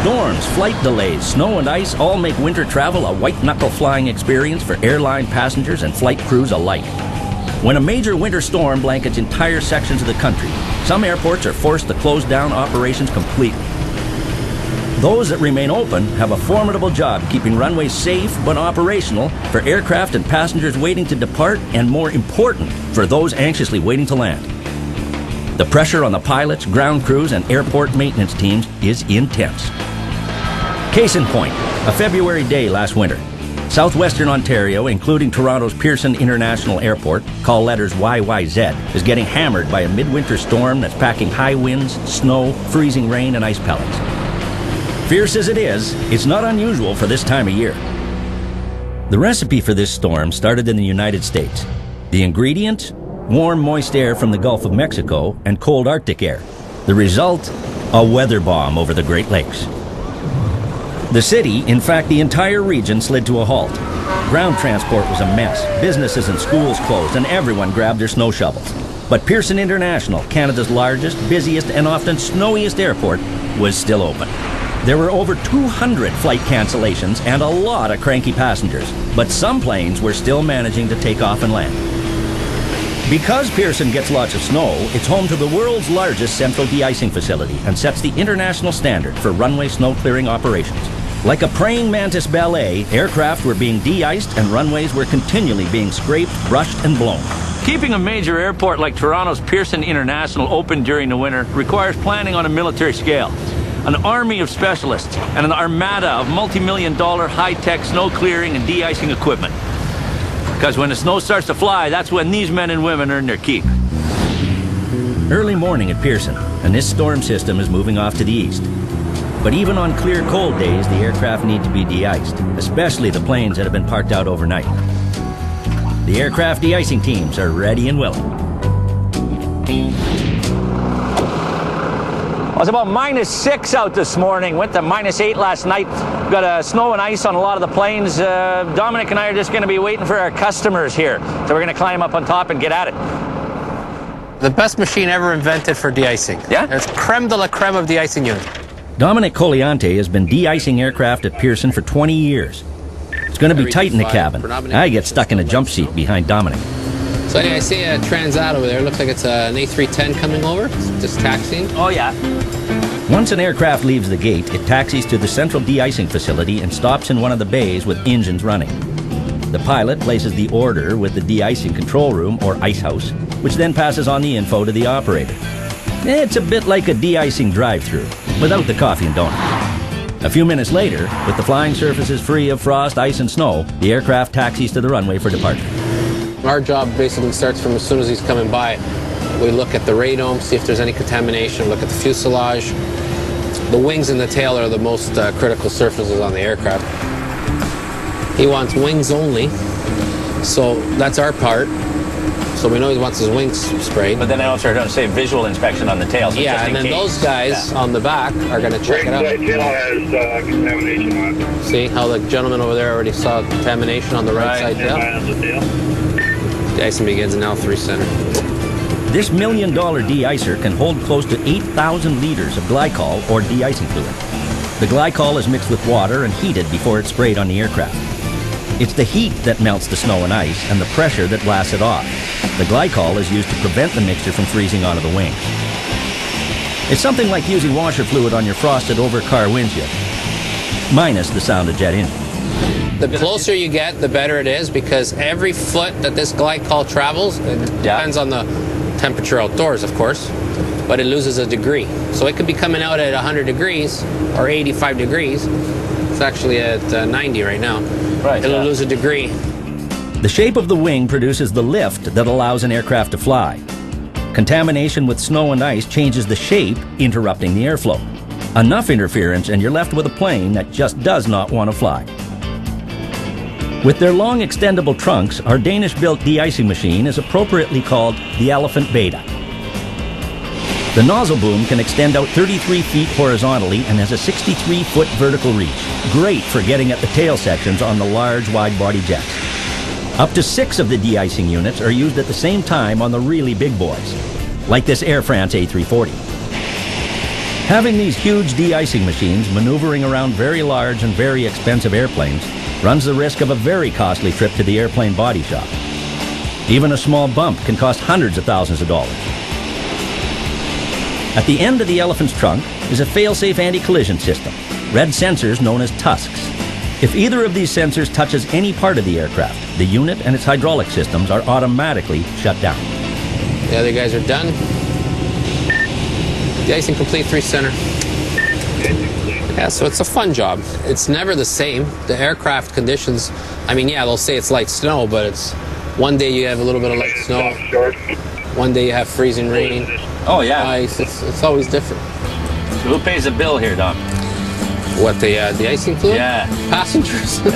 Storms, flight delays, snow and ice all make winter travel a white-knuckle flying experience for airline passengers and flight crews alike. When a major winter storm blankets entire sections of the country, some airports are forced to close down operations completely. Those that remain open have a formidable job keeping runways safe but operational for aircraft and passengers waiting to depart, and more important, for those anxiously waiting to land. The pressure on the pilots, ground crews, and airport maintenance teams is intense. Case in point, a February day last winter. Southwestern Ontario, including Toronto's Pearson International Airport, call letters YYZ, is getting hammered by a midwinter storm that's packing high winds, snow, freezing rain, and ice pellets. Fierce as it is, it's not unusual for this time of year. The recipe for this storm started in the United States. The ingredients? Warm, moist air from the Gulf of Mexico and cold Arctic air. The result? A weather bomb over the Great Lakes. The city, in fact the entire region, slid to a halt. Ground transport was a mess, businesses and schools closed, and everyone grabbed their snow shovels. But Pearson International, Canada's largest, busiest, and often snowiest airport, was still open. There were over 200 flight cancellations and a lot of cranky passengers, but some planes were still managing to take off and land. Because Pearson gets lots of snow, it's home to the world's largest central de-icing facility and sets the international standard for runway snow clearing operations. Like a praying mantis ballet, aircraft were being de-iced and runways were continually being scraped, brushed, and blown. Keeping a major airport like Toronto's Pearson International open during the winter requires planning on a military scale. An army of specialists and an armada of multi-million-dollar high-tech snow clearing and de-icing equipment. Because when the snow starts to fly, that's when these men and women earn their keep. Early morning at Pearson, and this storm system is moving off to the east. But even on clear, cold days, the aircraft need to be de-iced, especially the planes that have been parked out overnight. The aircraft de-icing teams are ready and willing. It was about -6 out this morning, went to -8 last night. We've got snow and ice on a lot of the planes. Dominic and I are just going to be waiting for our customers here. So we're going to climb up on top and get at it. The best machine ever invented for de-icing. Yeah? It's creme de la creme of de-icing unit. Dominic Coliante has been de-icing aircraft at Pearson for 20 years. It's going to be tight in the cabin. I get stuck in a jump seat behind Dominic. So anyway, I see a Transat over there. Looks like it's an A310 coming over. It's just taxiing. Oh, yeah. Once an aircraft leaves the gate, it taxis to the central de-icing facility and stops in one of the bays with engines running. The pilot places the order with the de-icing control room, or ice house, which then passes on the info to the operator. It's a bit like a de-icing drive-through, without the coffee and donut. A few minutes later, with the flying surfaces free of frost, ice, and snow, the aircraft taxis to the runway for departure. Our job basically starts from as soon as he's coming by. We look at the radome, see if there's any contamination, look at the fuselage. The wings and the tail are the most critical surfaces on the aircraft. He wants wings only, so that's our part. So we know he wants his wings sprayed. But then I also heard say visual inspection on the tail. So yeah, and then those guys on the back are going to check it out. Right tail has contamination on it. See how the gentleman over there already saw contamination on the right side tail? Right on the tail. De-icing begins in L3 center. This $1 million de-icer can hold close to 8,000 liters of glycol, or de-icing fluid. The glycol is mixed with water and heated before it's sprayed on the aircraft. It's the heat that melts the snow and ice and the pressure that blasts it off. The glycol is used to prevent the mixture from freezing onto the wings. It's something like using washer fluid on your frosted over-car windshield, minus the sound of jet engine. The closer you get, the better it is, because every foot that this glycol travels, it depends on the temperature outdoors, of course, but it loses a degree. So it could be coming out at 100 degrees or 85 degrees. It's actually at 90 right now. Right. It'll lose a degree. The shape of the wing produces the lift that allows an aircraft to fly. Contamination with snow and ice changes the shape, interrupting the airflow. Enough interference and you're left with a plane that just does not want to fly. With their long extendable trunks, our Danish-built de-icing machine is appropriately called the Elephant Beta. The nozzle boom can extend out 33 feet horizontally and has a 63-foot vertical reach. Great for getting at the tail sections on the large, wide-body jets. Up to 6 of the de-icing units are used at the same time on the really big boys, like this Air France A340. Having these huge de-icing machines maneuvering around very large and very expensive airplanes runs the risk of a very costly trip to the airplane body shop. Even a small bump can cost hundreds of thousands of dollars. At the end of the Elephant's trunk is a fail-safe anti-collision system, red sensors known as tusks. If either of these sensors touches any part of the aircraft, the unit and its hydraulic systems are automatically shut down. The other guys are done. De-icing complete, 3 center. Yeah, so it's a fun job. It's never the same. The aircraft conditions, I mean, yeah, they'll say it's light snow, but it's one day you have a little bit of light snow, one day you have freezing rain. Oh, yeah. Ice. It's always different. So who pays the bill here, Dom? What, the icing fluid? Yeah. Passengers. The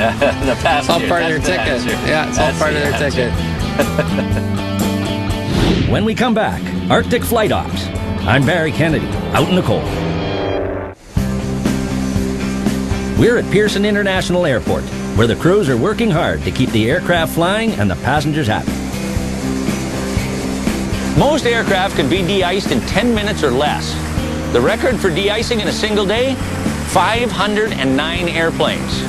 passenger. It's all part of their ticket. Yeah, it's all part of their ticket. When we come back, Arctic Flight Ops. I'm Barry Kennedy, out in the cold. We're at Pearson International Airport, where the crews are working hard to keep the aircraft flying and the passengers happy. Most aircraft can be de-iced in 10 minutes or less. The record for de-icing in a single day? 509 airplanes.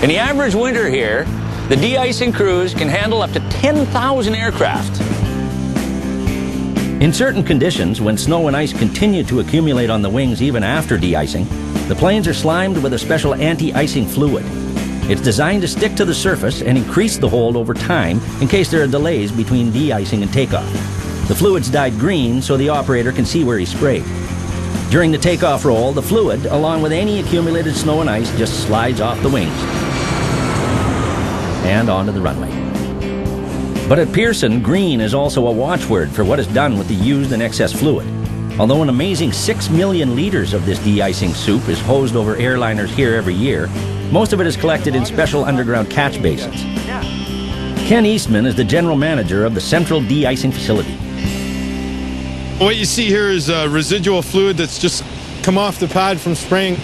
In the average winter here, the de-icing crews can handle up to 10,000 aircraft. In certain conditions, when snow and ice continue to accumulate on the wings even after de-icing, the planes are slimed with a special anti-icing fluid. It's designed to stick to the surface and increase the hold over time in case there are delays between de-icing and takeoff. The fluid's dyed green so the operator can see where he sprayed. During the takeoff roll, the fluid, along with any accumulated snow and ice, just slides off the wings and onto the runway. But at Pearson, green is also a watchword for what is done with the used and excess fluid. Although an amazing 6 million liters of this de-icing soup is hosed over airliners here every year, most of it is collected in special underground catch basins. Ken Eastman is the general manager of the central de-icing facility. What you see here is residual fluid that's just come off the pad from spraying.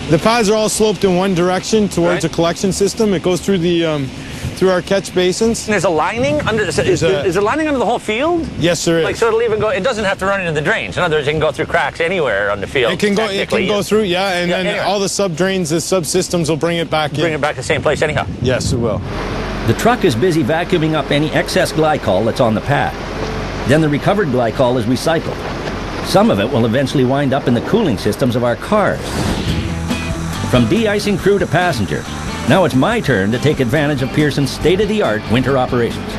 The pads are all sloped in one direction towards a collection system. It goes through the through our catch basins. And there's a lining under. Is there lining under the whole field? Yes, there is. Like, so it'll even go. It doesn't have to run into the drains. In other words, it can go through cracks anywhere on the field. It can go. It can go through. Yeah, and then anyway. all the sub drains, the subsystems will bring it back in. Bring it back to the same place anyhow. Yes, it will. The truck is busy vacuuming up any excess glycol that's on the pad. Then the recovered glycol is recycled. Some of it will eventually wind up in the cooling systems of our cars. From de-icing crew to passenger, now it's my turn to take advantage of Pearson's state-of-the-art winter operations.